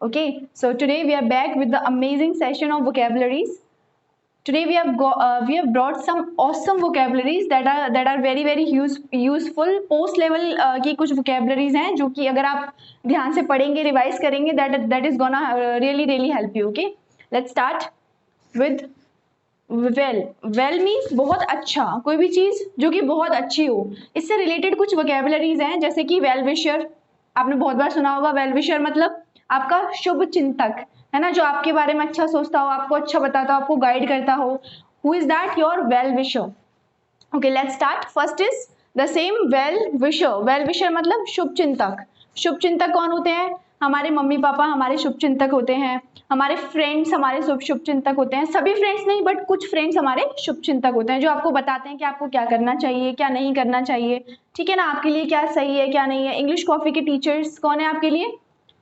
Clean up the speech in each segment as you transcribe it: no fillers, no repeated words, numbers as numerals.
Okay, so today we are back with the amazing session of vocabularies. Today we have brought some awesome vocabularies that are very useful. Post level की कुछ vocabularies हैं जो कि अगर आप ध्यान से पढ़ेंगे, रिवाइज करेंगे, that is gonna really help you. Okay, let's start with well means बहुत अच्छा, कोई भी चीज जो कि बहुत अच्छी हो. इससे रिलेटेड कुछ vocabularies हैं जैसे कि well wisher. आपने बहुत बार सुना होगा. well wisher मतलब आपका शुभ चिंतक, है ना, जो आपके बारे में अच्छा सोचता हो, आपको अच्छा बताता हो, आपको गाइड करता हो. Who is that? Your well wisher. Okay, let's start. First is the same well wisher. well wisher मतलब शुभ चिंतक. शुभ चिंतक कौन होते हैं? हमारे मम्मी पापा हमारे शुभ चिंतक होते हैं. हमारे फ्रेंड्स हमारे शुभ चिंतक होते हैं. सभी फ्रेंड्स नहीं, बट कुछ फ्रेंड्स हमारे शुभ चिंतक होते हैं जो आपको बताते हैं कि आपको क्या करना चाहिए, क्या नहीं करना चाहिए. ठीक है ना, आपके लिए क्या सही है, क्या नहीं है. इंग्लिश कॉफी के टीचर्स कौन है आपके लिए?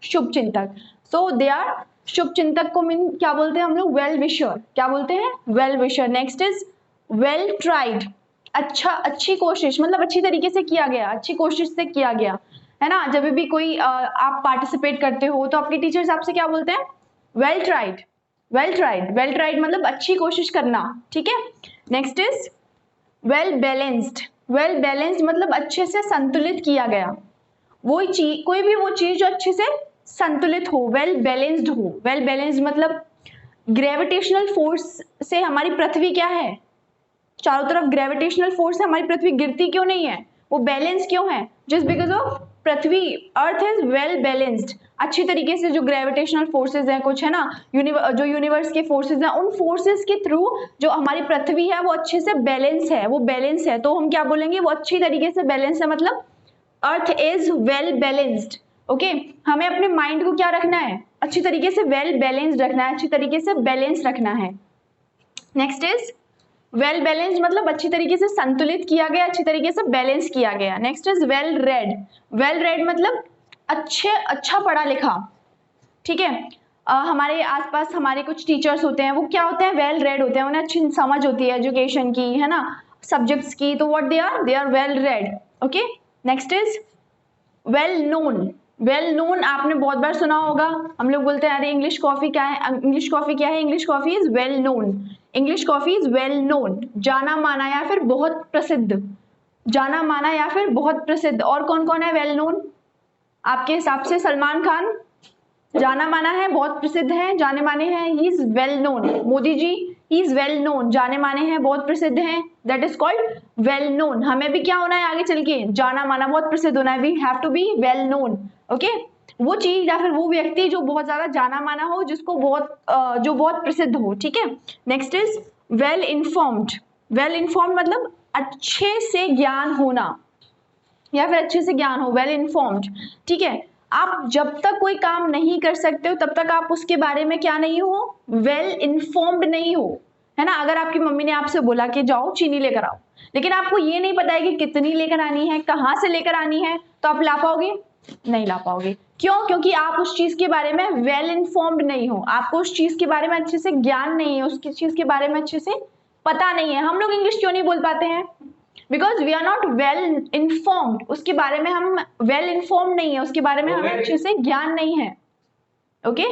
शुभ चिंतक. सो दे आर शुभ चिंतक को मीन क्या बोलते हैं हम लोग? Well wisher. क्या बोलते हैं? Well wisher. Next is well tried. अच्छा, अच्छी कोशिश मतलब अच्छी तरीके से किया गया, अच्छी कोशिश से किया गया, है ना. जब भी कोई आप पार्टिसिपेट करते हो तो आपके टीचर्स आपसे क्या बोलते हैं? Well tried. Well tried. Well tried मतलब अच्छी कोशिश करना. ठीक है. Next is well balanced. Well balanced मतलब अच्छे से संतुलित किया गया. वो चीज, कोई भी वो चीज जो अच्छे से संतुलित हो, वेल बैलेंस्ड हो. वेल बैलेंस्ड मतलब ग्रेविटेशनल फोर्स से हमारी पृथ्वी क्या है? चारों तरफ ग्रेविटेशनल फोर्स है, हमारी पृथ्वी गिरती क्यों नहीं है? वो बैलेंस क्यों है? Just because of Prithvi, earth is well balanced. अच्छी तरीके से जो ग्रेविटेशनल फोर्सेज हैं कुछ, है ना, जो यूनिवर्स के फोर्सेज हैं, उन फोर्सेज के थ्रू जो हमारी पृथ्वी है वो अच्छे से बैलेंस है, वो बैलेंस है. तो हम क्या बोलेंगे? वो अच्छी तरीके से बैलेंस है, मतलब earth is well balanced. Okay, हमें अपने माइंड को क्या रखना है? अच्छी तरीके से वेल बैलेंस्ड रखना है, अच्छी तरीके से बैलेंस रखना है. नेक्स्ट इज वेल बैलेंस्ड मतलब अच्छी तरीके से संतुलित किया गया, अच्छी तरीके से बैलेंस किया गया. Next is well read. Well read मतलब अच्छा पढ़ा लिखा. ठीक है. हमारे आसपास हमारे कुछ टीचर्स होते हैं, वो क्या होते हैं? वेल रेड होते हैं. उन्हें अच्छी समझ होती है एजुकेशन की, है ना, सब्जेक्ट्स की. तो what they are well read. Okay. Next is well known. Well known आपने बहुत बार सुना होगा. हम लोग बोलते हैं अरे इंग्लिश कॉफी क्या है? इंग्लिश कॉफी क्या है? English coffee is well known. English coffee is well known. जाना माना या फिर बहुत प्रसिद्ध. जाना माना या फिर बहुत प्रसिद्ध. और कौन कौन है वेल नोन आपके हिसाब से? सलमान खान जाना माना है, बहुत प्रसिद्ध है, जाने माने हैं. He is well known. Modi ji, he is well known, जाने माने हैं, बहुत प्रसिद्ध हैं. That is called well known. हमें भी क्या होना है आगे चल के? जाना माना, बहुत प्रसिद्ध होना है. We have to be well known. Okay. वो चीज या फिर वो व्यक्ति जो बहुत ज्यादा जाना माना हो, जिसको जो बहुत प्रसिद्ध हो. ठीक है. Next is well informed. Well informed मतलब अच्छे से ज्ञान होना या फिर अच्छे से ज्ञान हो. Well informed. ठीक है. आप जब तक कोई काम नहीं कर सकते हो तब तक आप उसके बारे में क्या नहीं हो? वेल इन्फॉर्म्ड नहीं हो, है ना. अगर आपकी मम्मी ने आपसे बोला कि जाओ चीनी लेकर आओ, लेकिन आपको ये नहीं पता है कि कितनी लेकर आनी है, कहाँ से लेकर आनी है, तो आप ला पाओगे? नहीं ला पाओगे. क्यों? क्योंकि आप उस चीज के बारे में वेल इन्फॉर्म्ड नहीं हो. आपको उस चीज के बारे में अच्छे से ज्ञान नहीं है, उस चीज के बारे में अच्छे से पता नहीं है. हम लोग इंग्लिश क्यों नहीं बोल पाते हैं? Because we are not well informed. उसके बारे में हम वेल इन्फॉर्म्ड नहीं है, उसके बारे में हमें अच्छे से ज्ञान नहीं है. ओके.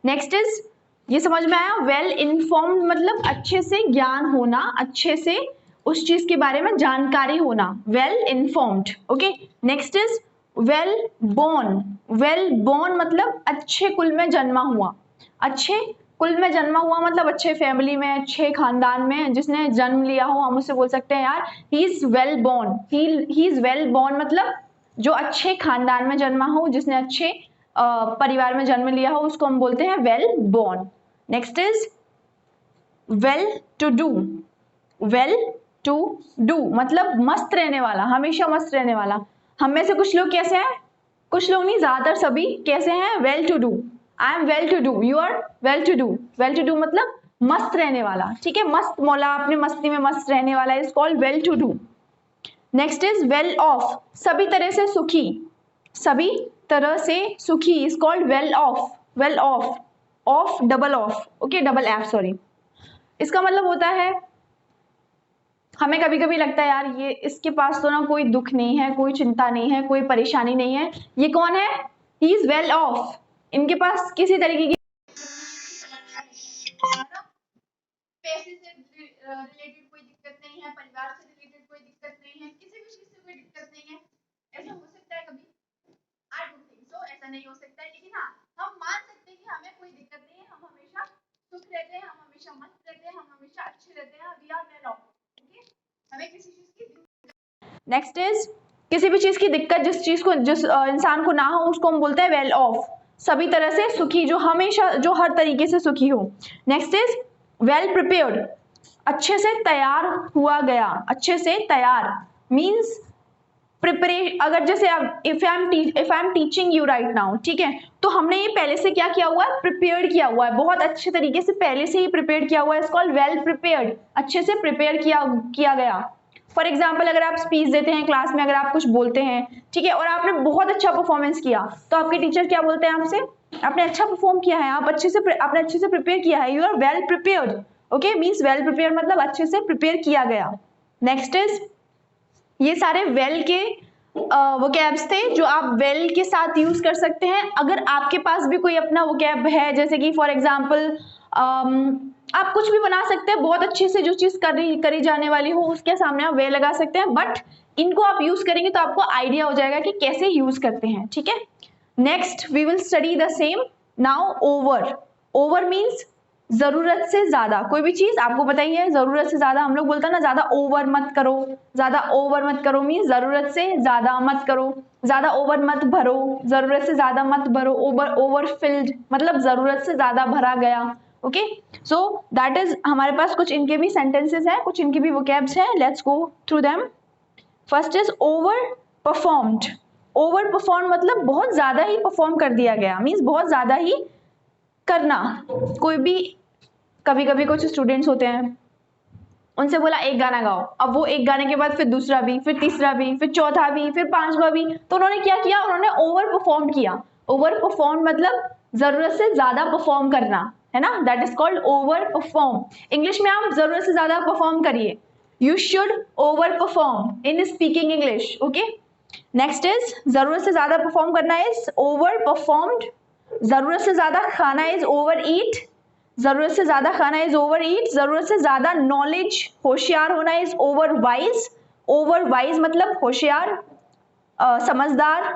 नेक्स्ट इज, ये समझ में आया? वेल इन्फॉर्म्ड मतलब अच्छे से ज्ञान होना, अच्छे से उस चीज के बारे में जानकारी होना. Well informed. Okay. Next is well born. Well born मतलब अच्छे कुल में जन्मा हुआ. अच्छे कुल में जन्मा हुआ मतलब अच्छे फैमिली में, अच्छे खानदान में जिसने जन्म लिया हो, हम उससे बोल सकते हैं यार he is well born. He is well born मतलब जो अच्छे खानदान में जन्मा हो, जिसने अच्छे परिवार में जन्म लिया हो, उसको हम बोलते हैं well born. Next is well to do. Well to do मतलब मस्त रहने वाला, हमेशा मस्त रहने वाला. हम में से कुछ लोग कैसे हैं? कुछ लोग नहीं, ज्यादातर सभी कैसे हैं? Well to do. I am well to do, you are well to do. Well to do मतलब मस्त रहने वाला. ठीक है. मस्त मौला, अपने मस्ती में मस्त रहने वाला is called well to do. Next is well off. सभी तरह से सुखी. सभी तरह से सुखी is called well off. Well off. Off double off. Okay, double F, sorry. इसका मतलब होता है, हमें कभी कभी लगता है यार ये इसके पास तो ना कोई दुख नहीं है, कोई चिंता नहीं है, कोई परेशानी नहीं है. ये कौन है? ही इज वेल ऑफ. इनके पास किसी तरीके की पैसे से रिलेटेड कोई दिक्कत नहीं है, परिवार से रिलेटेड कोई दिक्कत नहीं है, किसी भी चीज से कोई दिक्कत नहीं है। ऐसा हो सकता है कभी? आई डोंट थिंक सो, ऐसा नहीं हो सकता है। लेकिन हाँ, हम मान सकते हैं कि हमें कोई दिक्कत नहीं है, हम हमेशा सुख रहते हैं, हम हमेशा मस्त रहते हैं, हम हमेशा अच्छे रहते हैं, we are well off. Okay, हमें किसी चीज की नेक्स्ट इज किसी भी चीज की दिक्कत जिस इंसान को ना हो उसको हम बोलते हैं वेल ऑफ, सभी तरह से सुखी, जो हमेशा जो हर तरीके से सुखी हो। नेक्स्ट इज वेल प्रिपेयर्ड, अच्छे से तैयार हुआ गया, अच्छे से तैयार मीन्स प्रिपरेशन। अगर जैसे आप if I am teaching you right now, ठीक है, तो हमने ये पहले से क्या किया हुआ है, प्रिपेयर्ड किया हुआ है, बहुत अच्छे तरीके से पहले से ही प्रिपेयर्ड किया हुआ है, इट्स कॉल्ड वेल प्रिपेयर्ड, अच्छे से प्रिपेयर किया गया। फॉर एग्जाम्पल, अगर आप स्पीच देते हैं क्लास में, अगर आप कुछ बोलते हैं, ठीक है, और आपने बहुत अच्छा परफॉर्मेंस किया, तो आपके टीचर क्या बोलते हैं आपसे, आपने अच्छा परफॉर्म किया है, आपने अच्छे से प्रिपेयर किया है, you are well prepared. Okay, means well prepare मतलब अच्छे से प्रिपेयर किया गया। नेक्स्ट इज, ये सारे वेल के वोकैब्स थे जो आप वेल के साथ यूज कर सकते हैं। अगर आपके पास भी कोई अपना वोकैब है, जैसे कि फॉर एग्जांपल आप कुछ भी बना सकते हैं, बहुत अच्छे से जो चीज करी जाने वाली हो उसके सामने आप वेल लगा सकते हैं, बट इनको आप यूज करेंगे तो आपको आइडिया हो जाएगा कि कैसे यूज करते हैं, ठीक है। Next we will study the same now. Over, over means जरूरत से ज्यादा, कोई भी चीज आपको पता ही है, जरूरत से ज्यादा हम लोग बोलते हैं ना, ज्यादा ओवर मत करो, ज्यादा ओवर मत करो मीन्स जरूरत से ज्यादा मत करो, ज्यादा ओवर मत भरो, जरूरत से ज्यादा मत भरो, ओवर फिल्ड मतलब जरूरत से ज्यादा भरा गया। ओके, सो दैट इज, हमारे पास कुछ इनके भी सेंटेंसेस हैं, कुछ इनके भी वोकैब्स हैं, let's go through them. First is over performed. Over perform मतलब बहुत ज्यादा ही परफॉर्म कर दिया गया, मीन्स बहुत ज्यादा ही करना। कोई भी, कभी कभी कुछ स्टूडेंट्स होते हैं, उनसे बोला एक गाना गाओ, अब वो एक गाने के बाद फिर दूसरा भी, फिर तीसरा भी, फिर चौथा भी, फिर पांचवा भी, तो उन्होंने क्या किया, उन्होंने ओवर परफॉर्म किया। ओवर परफॉर्म मतलब जरूरत से ज्यादा परफॉर्म करना, है ना, that is called over perform. English में आप जरूरत से ज्यादा परफॉर्म करिए, you should over perform in speaking English. Okay, next is, जरूरत से ज्यादा परफॉर्म करना इज ओवर परफॉर्म्ड। जरूरत से ज्यादा खाना इज ओवर ईट, जरूरत से ज्यादा खाना इज ओवर ईट। जरूरत से ज्यादा नॉलेज, होशियार होना is over wise. Over wise मतलब होशियार, समझदार।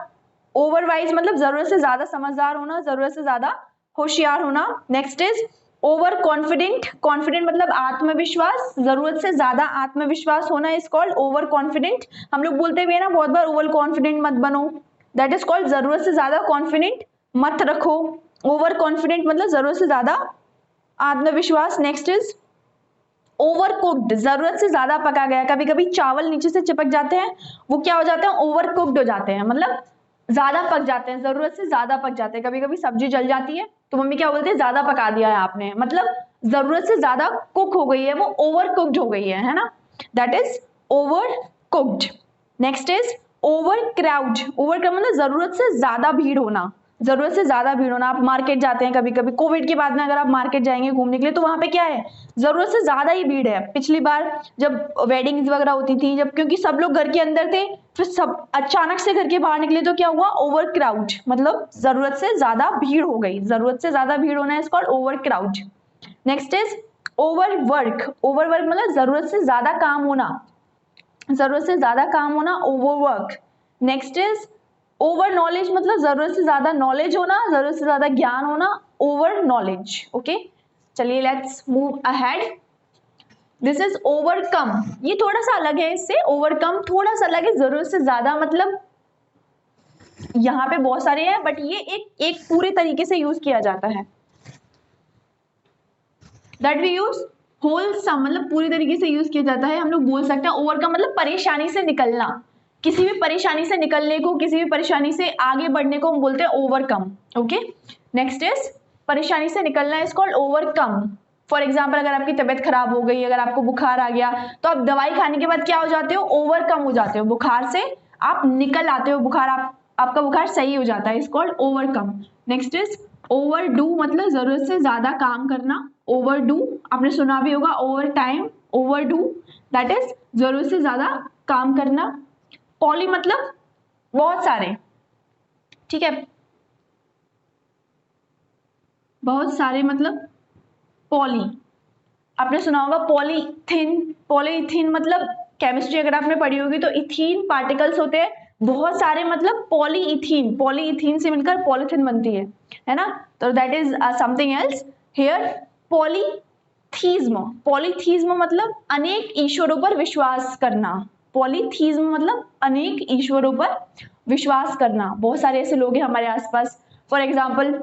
ओवर वाइज मतलब जरूरत से ज्यादा समझदार होना, जरूरत से ज्यादा होशियार होना। Next is over confident. Confident मतलब आत्मविश्वास, जरूरत से ज्यादा आत्मविश्वास होना इज कॉल्ड ओवर कॉन्फिडेंट। हम लोग बोलते हुए ना बहुत बार, ओवर कॉन्फिडेंट मत बनो, दैट इज कॉल्ड जरूरत से ज्यादा कॉन्फिडेंट मत रखो। ओवर कॉन्फिडेंट मतलब जरूरत से ज्यादा आत्मविश्वास। नेक्स्ट इज ओवर कुक्ड, जरूरत से ज्यादा पका गया। कभी कभी चावल नीचे से चिपक जाते हैं, वो क्या हो जाते हैं, ओवर कुक्ड हो जाते हैं, मतलब ज्यादा पक जाते हैं, जरूरत से ज्यादा पक जाते हैं। कभी कभी सब्जी जल जाती है तो मम्मी क्या बोलते हैं, ज्यादा पका दिया है आपने, मतलब जरूरत से ज्यादा कुक हो गई है, वो ओवर कुक्ड हो गई है ना, that is over cooked. Next is over crowd. Over crowd मतलब जरूरत से ज्यादा भीड़ होना, जरूरत से ज्यादा भीड़ होना। आप मार्केट जाते हैं कभी कभी, कोविड के बाद में अगर आप मार्केट जाएंगे घूमने के लिए, तो वहां पे क्या है, जरूरत से ज्यादा ही भीड़ है। पिछली बार जब वेडिंग्स वगैरह होती थी, जब क्योंकि सब लोग घर के अंदर थे, फिर सब अचानक से घर के बाहर निकले तो क्या हुआ, ओवर क्राउड, मतलब जरूरत से ज्यादा भीड़ हो गई। जरूरत से ज्यादा भीड़ होना is called over crowd. Next is over work. Over work मतलब जरूरत से ज्यादा काम होना, जरूरत से ज्यादा काम होना, overwork. Next is over knowledge मतलब जरूरत से ज्यादा नॉलेज होना, जरूरत से ज्यादा ज्ञान होना, ओवर नॉलेज। ओके, चलिए let's move ahead. This is overcome, ये थोड़ा सा अलग है इससे, ओवरकम थोड़ा सा अलग है। जरूरत से ज्यादा मतलब यहाँ पे बहुत सारे हैं, बट ये एक पूरे तरीके से यूज किया जाता है, दैट वी यूज होलसम मतलब पूरी तरीके से यूज किया जाता है। हम लोग बोल सकते हैं ओवरकम मतलब परेशानी से निकलना, किसी भी परेशानी से निकलने को, किसी भी परेशानी से आगे बढ़ने को हम बोलते हैं ओवरकम। ओके, नेक्स्ट इज परेशानी से निकलना is called overcome. For example, अगर आपकी तबियत खराब हो गई, अगर आपको बुखार आ गया, तो आप दवाई खाने के बाद क्या हो जाते हो, ओवरकम हो जाते हो, बुखार से आप निकल आते हो, बुखार आपका बुखार सही हो जाता है, is called overcome. Next is over do मतलब जरूरत से ज्यादा काम करना, ओवर डू आपने सुना भी होगा, over time, over do that is जरूरत से ज्यादा काम करना। पॉली मतलब बहुत सारे, ठीक है, बहुत सारे मतलब पॉली, आपने सुना होगा पॉलीथीन, पॉलीथीन मतलब केमिस्ट्री अगर आपने पढ़ी होगी तो इथीन पार्टिकल्स होते हैं बहुत सारे, मतलब पॉलीइथीन, पॉलीइथीन से मिलकर पॉलीथीन बनती है ना, तो that is something else here. Polytheism, polytheism मतलब अनेक ईश्वरों पर विश्वास करना, पॉलीथीज्म मतलब अनेक ईश्वरों पर विश्वास करना। बहुत सारे ऐसे लोग हैं हमारे आसपास, फॉर एग्जाम्पल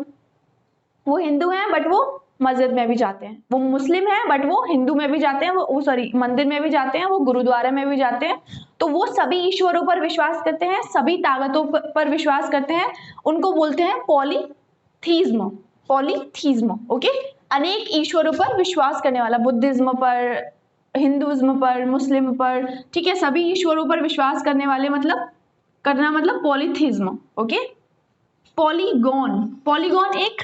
वो हिंदू हैं बट वो मस्जिद में भी जाते हैं, वो मुस्लिम हैं बट वो हिंदू में भी जाते हैं, वो सॉरी मंदिर में भी जाते हैं, वो गुरुद्वारा में भी जाते हैं, तो वो सभी ईश्वरों पर विश्वास करते हैं, सभी ताकतों पर विश्वास करते हैं, उनको बोलते हैं पॉलीथीज्म, पॉलीथीज्म। ओके, अनेक ईश्वरों पर विश्वास करने वाला, बुद्धिज्म पर, हिंदुज्म पर, मुस्लिम पर, ठीक है, सभी ईश्वरों पर विश्वास करने वाले मतलब करना मतलब पॉलीथीज्म। ओके, पॉलीगॉन, पॉलीगॉन एक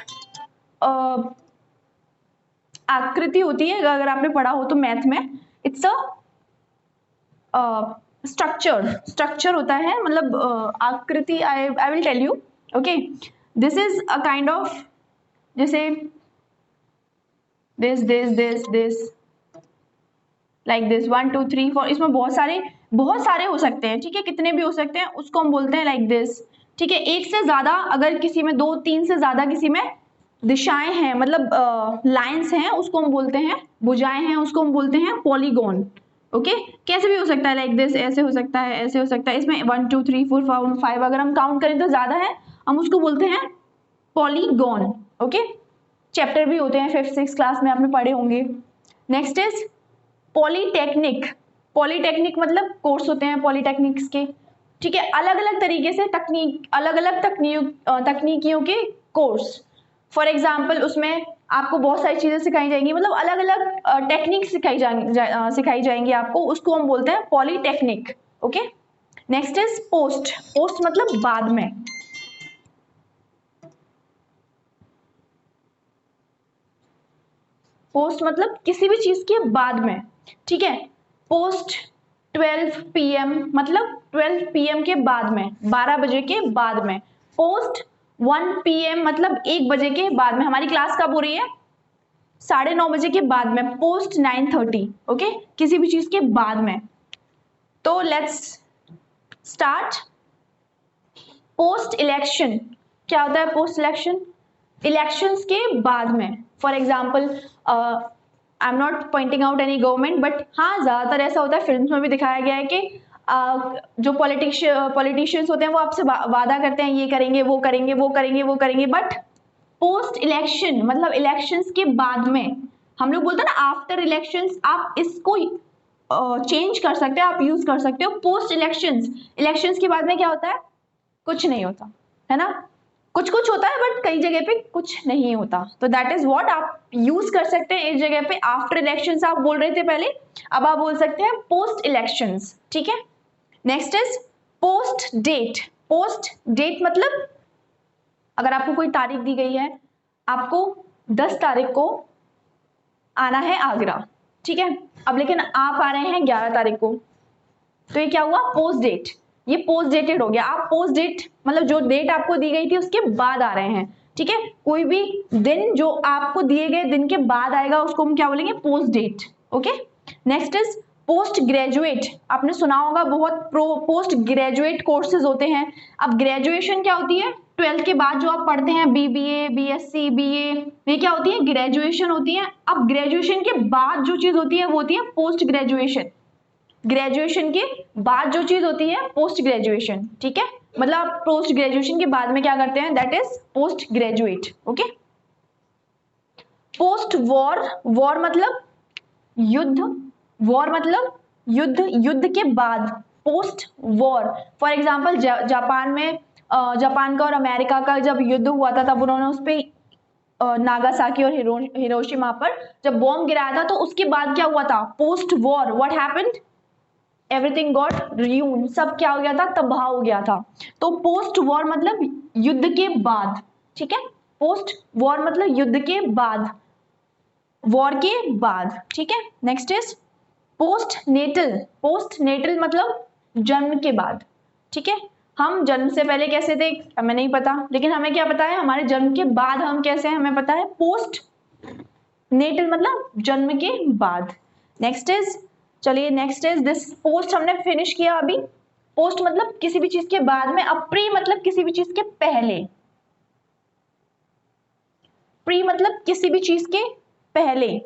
आकृति होती है, अगर आपने पढ़ा हो तो मैथ में, इट्स अ स्ट्रक्चर, स्ट्रक्चर होता है मतलब आकृति, I will tell you. Okay, this is a kind of, जैसे दिस लाइक दिस 1 2 3 4, इसमें बहुत सारे हो सकते हैं, ठीक है, कितने भी हो सकते हैं, उसको हम बोलते हैं लाइक दिस, ठीक है। एक से ज्यादा, अगर किसी में 2 3 से ज्यादा किसी में दिशाएं हैं, मतलब लाइंस हैं, उसको हम बोलते हैं, भुजाएं हैं, उसको हम बोलते हैं पॉलीगॉन। ओके, कैसे भी हो सकता है, लाइक दिस, ऐसे हो सकता है, ऐसे हो सकता है, इसमें 1 2 3 4 5 अगर हम काउंट करें तो ज्यादा है, हम उसको बोलते हैं पॉलीगॉन। ओके, चैप्टर भी होते हैं 5th 6th क्लास में आपने पढ़े होंगे। नेक्स्ट इज पॉलीटेक्निक, पॉलीटेक्निक मतलब कोर्स होते हैं पॉलीटेक्निक्स के, ठीक है, अलग अलग तरीके से तकनीक, अलग अलग तकनीकियों के कोर्स। फॉर एग्जाम्पल उसमें आपको बहुत सारी चीजें सिखाई जाएंगी, मतलब अलग अलग टेक्निक सिखाई जाएंगी आपको, उसको हम बोलते हैं polytechnic. Okay, next is post, post मतलब बाद में, पोस्ट मतलब किसी भी चीज के बाद में, ठीक है। पोस्ट 12 PM मतलब 12 PM के बाद में, 12 बजे के बाद में। पोस्ट 1 PM मतलब 1 बजे के बाद में, हमारी क्लास कब हो रही है, 9:30 बजे के बाद में, पोस्ट 9:30। ओके, किसी भी चीज के बाद में। तो लेट्स स्टार्ट। पोस्ट इलेक्शन, क्या होता है पोस्ट इलेक्शन, इलेक्शंस के बाद में। For example I am not pointing out any government, but हाँ ज्यादातर ऐसा होता है, फिल्म्स में भी दिखाया गया है कि जो पॉलिटिशियंस होते हैं वो आपसे वादा करते हैं, ये करेंगे वो करेंगे वो करेंगे वो करेंगे, बट पोस्ट इलेक्शन मतलब इलेक्शंस के बाद में, हम लोग बोलते हैं ना आफ्टर इलेक्शंस, आप इसको चेंज कर सकते हो, आप यूज कर सकते हो पोस्ट इलेक्शंस। इलेक्शंस के बाद में क्या होता है, कुछ नहीं होता है ना, कुछ कुछ होता है बट कई जगह पे कुछ नहीं होता, तो दैट इज व्हाट आप यूज कर सकते हैं इस जगह पे। आफ्टर इलेक्शंस आप बोल रहे थे पहले, अब आप बोल सकते हैं पोस्ट इलेक्शंस, ठीक है। Next is post date, post date मतलब अगर आपको कोई तारीख दी गई है, आपको 10 तारीख को आना है आगरा, ठीक है, अब लेकिन आप आ रहे हैं 11 तारीख को, तो ये क्या हुआ पोस्ट डेट, ये पोस्ट डेटेड हो गया। आप पोस्ट डेट मतलब जो डेट आपको दी गई थी उसके बाद आ रहे हैं, ठीक है, कोई भी दिन जो आपको दिए गए दिन के बाद आएगा उसको हम क्या बोलेंगे, post date. Okay, next is post graduate, आपने सुना होगा बहुत पोस्ट ग्रेजुएट कोर्सेज होते हैं। अब ग्रेजुएशन क्या होती है, 12th के बाद जो आप पढ़ते हैं BBA BSc BA, ये क्या होती है, ग्रेजुएशन होती है। अब ग्रेजुएशन के बाद जो चीज होती है वो होती है पोस्ट ग्रेजुएशन, ग्रेजुएशन के बाद जो चीज होती है पोस्ट ग्रेजुएशन, ठीक है, मतलब आप पोस्ट ग्रेजुएशन के बाद में क्या करते हैं, that is post graduate. Okay, post war, war मतलब युद्ध, वॉर मतलब युद्ध, युद्ध के बाद, post war. For example Japan में जापान का और अमेरिका का जब युद्ध हुआ था, तब उन्होंने उस पर नागासाकी और हिरोशिमा पर जब बॉम्ब गिराया था, तो उसके बाद क्या हुआ था, post war what happened, everything got ruin, सब क्या हो गया था, तबाह हो गया था। तो पोस्ट वॉर मतलब युद्ध के बाद, ठीक है, पोस्ट वॉर मतलब युद्ध के बाद, वॉर के बाद, ठीक है। Next is post natal, post natal मतलब जन्म के बाद, ठीक है। हम जन्म से पहले कैसे थे हमें नहीं पता, लेकिन हमें क्या पता है हमारे जन्म के बाद हम कैसे हैं हमें पता है, पोस्ट नेटल मतलब जन्म के बाद। नेक्स्ट इज, चलिए नेक्स्ट इज दिस, पोस्ट हमने फिनिश किया अभी। पोस्ट मतलब किसी भी चीज के बाद में, अब प्री मतलब किसी भी चीज के पहले, प्री मतलब किसी भी चीज के पहले।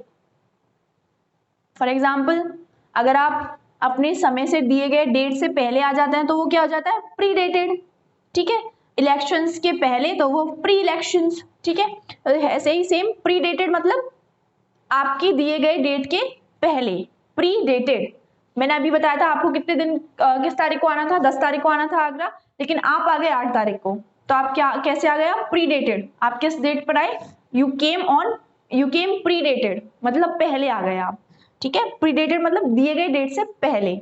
फॉर एग्जाम्पल अगर आप अपने समय से दिए गए डेट से पहले आ जाते हैं तो वो क्या हो जाता है, प्री डेटेड। ठीक है, इलेक्शंस के पहले तो वो प्री इलेक्शंस। ठीक है, ऐसे ही सेम प्री डेटेड मतलब आपकी दिए गए डेट के पहले, प्री डेटेड। मैंने अभी बताया था आपको कितने दिन किस तारीख को आना था, 10 तारीख को आना था आगरा, लेकिन आप आ गए 8 तारीख को, तो आप क्या कैसे आ गए, आप प्री डेटेड। आप किस डेट पर आए, यू केम प्री डेटेड मतलब पहले आ गए आप। ठीक है, प्री डेटेड मतलब दिए गए डेट से पहले।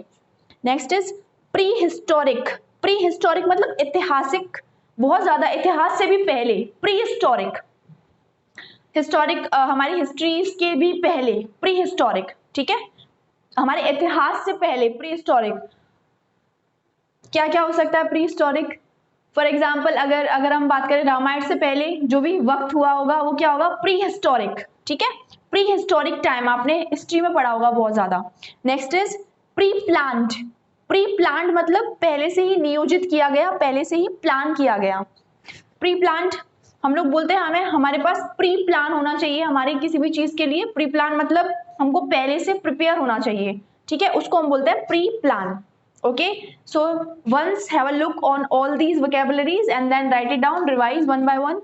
Next is pre historic. Pre historic मतलब ऐतिहासिक, बहुत ज्यादा इतिहास से भी पहले, प्री हिस्टोरिक। हिस्टोरिक हमारी हिस्ट्रीज के भी पहले, प्री हिस्टोरिक। ठीक है, हमारे इतिहास से पहले प्री हिस्टोरिक। क्या क्या हो सकता है प्री हिस्टोरिक, फॉर एग्जाम्पल अगर हम बात करें रामायण से पहले जो भी वक्त हुआ होगा वो क्या होगा, प्री हिस्टोरिक। ठीक है, प्री हिस्टोरिक टाइम आपने हिस्ट्री में पढ़ा होगा बहुत ज्यादा। Next is pre planned. Pre planned मतलब पहले से ही नियोजित किया गया, पहले से ही प्लान किया गया। प्री प्लान्ड हम लोग बोलते हैं हमें हमारे पास प्री प्लान होना चाहिए हमारी किसी भी चीज के लिए। प्री प्लान मतलब हमको पहले से प्रिपेयर होना चाहिए। ठीक है, उसको हम बोलते हैं pre plan. Okay, so once have a look on all these vocabularies and then write it down, revise one by one.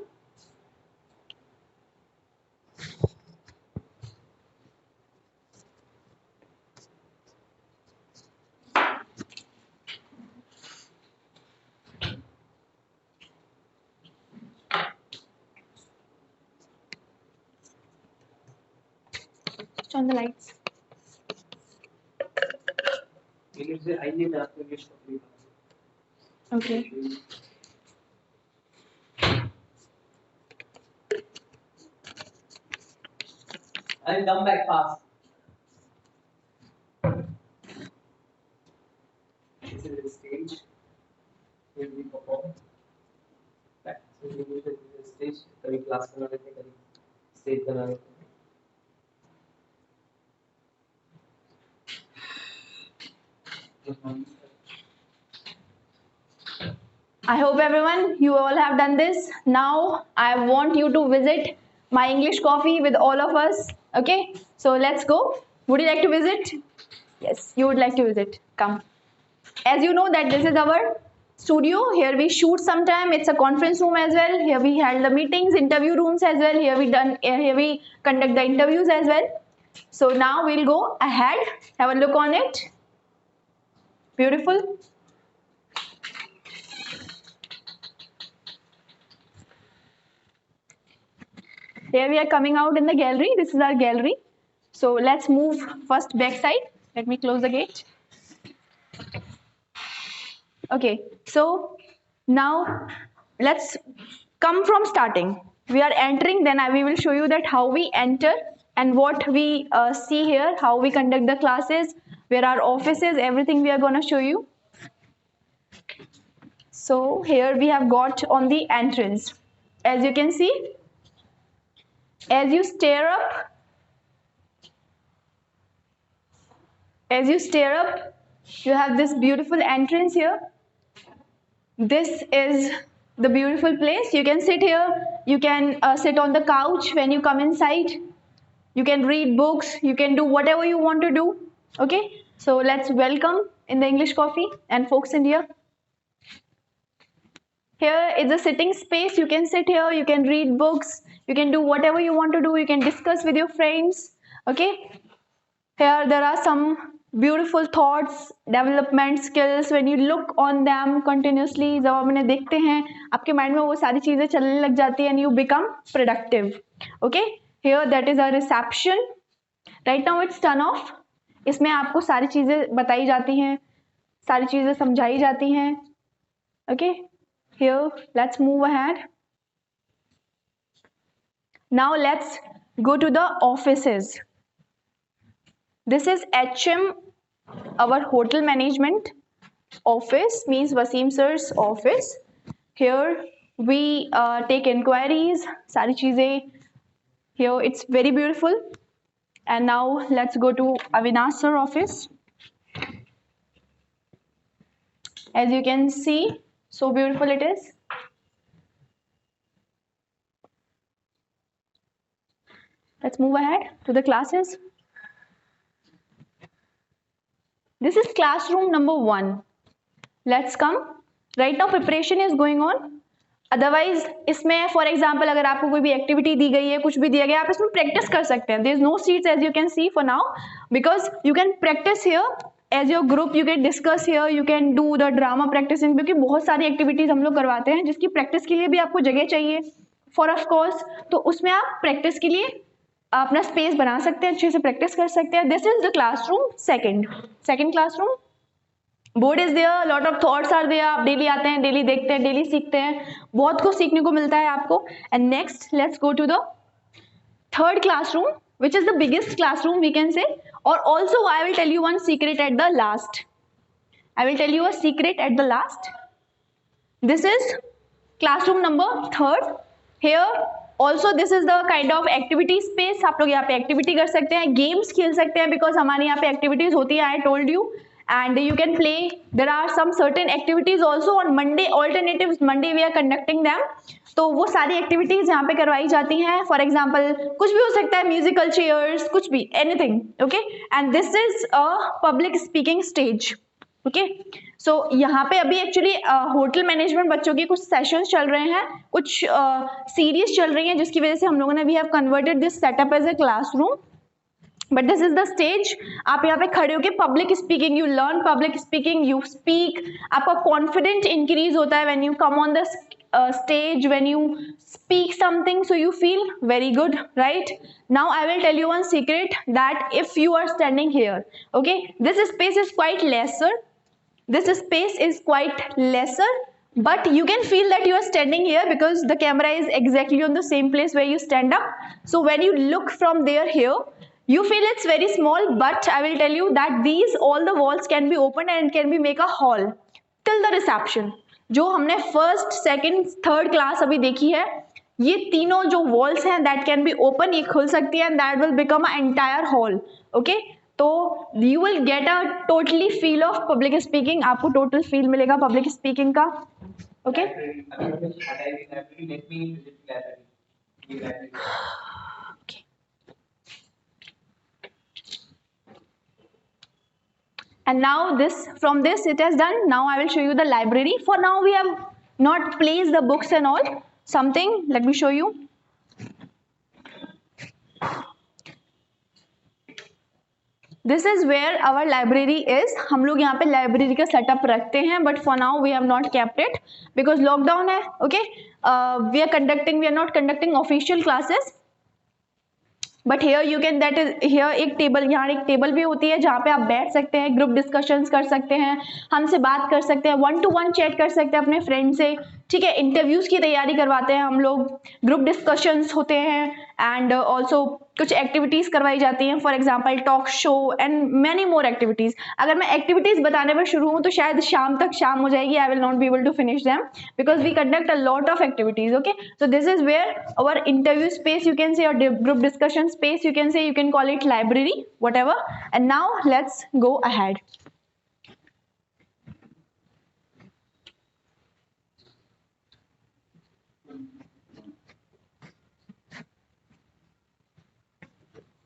Switch on the lights. Okay. I'll come back fast. This is the stage where we perform. Back. So we use the stage. कभी class बना लेते हैं, कभी stage बना लेते हैं. I hope everyone you all have done this. Now I want you to visit my English coffee with all of us. Okay, so let's go. Would you like to visit? Yes, you would like to visit. Come. As you know that this is our studio. Here we shoot sometime. It's a conference room as well. Here we held the meetings, interview rooms as well. Here we conduct the interviews as well. So now we'll go ahead, have a look on it. Beautiful. Here we are coming out in the gallery. This is our gallery. So let's move first back side. Let me close the gate. Okay, so now let's come from starting. We are entering, then we will show you that how we enter and what we see here, how we conduct the classes, where our office is, everything we are going to show you. So here we have got on the entrance. As you can see, as you stare up, you have this beautiful entrance here. This is the beautiful place. You can sit here. You can sit on the couch when you come inside. You can read books. You can do whatever you want to do. Okay. So let's welcome in the English Coffee and Folks India. Here is a sitting space. You can sit here. You can read books. You can do whatever you want to do. You can discuss with your friends. Okay. Here there are some beautiful thoughts, development skills. When you look on them continuously, जब आप उन्हें देखते हैं आपके mind में वो सारी चीजें चलने लग जाती हैं and you become productive. Okay, here that is a reception. Right now it's turn off. इसमें आपको सारी चीजें बताई जाती हैं, सारी चीजें समझाई जाती हैं. Okay, here let's move ahead. Now let's go to the offices. This is HM, our hotel management. office means Wasim sir's office. Here we take inquiries, सारी चीजें. Here it's very beautiful. And now let's go to Avinash sir office. As you can see, so beautiful it is. Let's move ahead to the classes. This is classroom number 1. Let's come. Right now preparation is going on. Otherwise इसमें for example अगर आपको कोई भी activity दी गई है, कुछ भी दिया गया, आप इसमें प्रैक्टिस कर सकते हैं. There is no seats as you can see for now, because you can practice here as your group, you can discuss here, you can do the drama practicing, क्योंकि बहुत सारी एक्टिविटीज हम लोग करवाते हैं जिसकी प्रैक्टिस के लिए भी आपको जगह चाहिए फॉर ऑफ कोर्स. तो उसमें आप प्रैक्टिस के लिए अपना स्पेस बना सकते हैं, अच्छे से प्रैक्टिस कर सकते हैं. This is the classroom second classroom. Board is there, lot of thoughts are there. आप डेली आते हैं, डेली देखते हैं, डेली सीखते हैं, बहुत कुछ सीखने को मिलता है आपको. And next let's go to the third classroom, which is the biggest classroom we can say. और also I will tell you one secret at the last. I will tell you a secret at the last. This is classroom number 3. Here also this is the kind of activity space. आप लोग यहाँ पे activity कर सकते हैं, games खेल सकते हैं, बिकॉज हमारे यहाँ पे एक्टिविटीज होती है, I told you. And you can play. There are some certain activities also on Monday, alternatives Monday we are conducting them. तो वो सारी एक्टिविटीज यहाँ पे करवाई जाती हैं. फॉर एग्जाम्पल कुछ भी हो सकता है, म्यूजिकल चेयर्स, कुछ भी, anything. Okay, and this is a public speaking stage. Okay, so यहाँ पे अभी एक्चुअली होटल मैनेजमेंट बच्चों के कुछ सेशंस चल रहे हैं, कुछ सीरीज चल रही हैं, जिसकी वजह से हम लोगों ने we have converted this setup as a classroom. But this is the stage. आप यहाँ पे खड़े होके public speaking, you learn public speaking, you speak. आपका कॉन्फिडेंट इंक्रीज होता है when you come on the stage, when you speak something, so you feel very good, right? Now I will tell you one secret, that if you are standing here, okay, this space is quite lesser, but you can feel that you are standing here because the camera is exactly on the same place where you stand up. So when you look from there here, you feel it's very small, but I will tell you that these all the walls can be opened and it can be make a hall till the reception. जो हमने first second third class अभी देखी है, ये तीनों जो walls हैं that can be open, ये खुल सकती है, and that will become a entire hall. Okay, तो you will get a totally feel of public speaking. आपको टोटल फील मिलेगा पब्लिक स्पीकिंग का. Okay, and now this, from this it has done. Now I will show you the library. For now we have not placed the books and all. Something, let me show you. This is where our library is. हम लोग यहाँ पे library का setup रखते हैं, but for now we have not kept it because lockdown है. Okay, we are not conducting official classes. But here you can, that is here एक table, यहाँ एक टेबल भी होती है जहाँ पे आप बैठ सकते हैं, ग्रुप डिस्कशंस कर सकते हैं, हमसे बात कर सकते हैं, 1-to-1 चैट कर सकते हैं अपने फ्रेंड से. ठीक है, इंटरव्यूज की तैयारी करवाते हैं हम लोग, ग्रुप डिस्कशंस होते हैं, एंड ऑल्सो कुछ एक्टिविटीज करवाई जाती हैं, for example talk show and many more activities. अगर मैं एक्टिविटीज बताने पर शुरू हूँ तो शायद शाम हो जाएगी. I will not be able to finish them because we conduct a lot of activities. Okay, so this is where our interview space, you can say, और group discussion space, you can say, you can call it library, whatever. And now let's go ahead.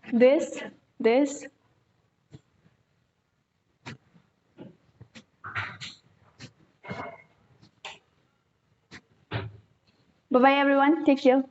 This bye bye everyone, take care.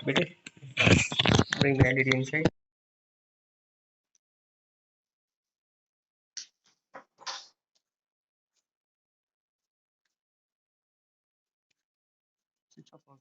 बेटे bring the LED inside. Switch off.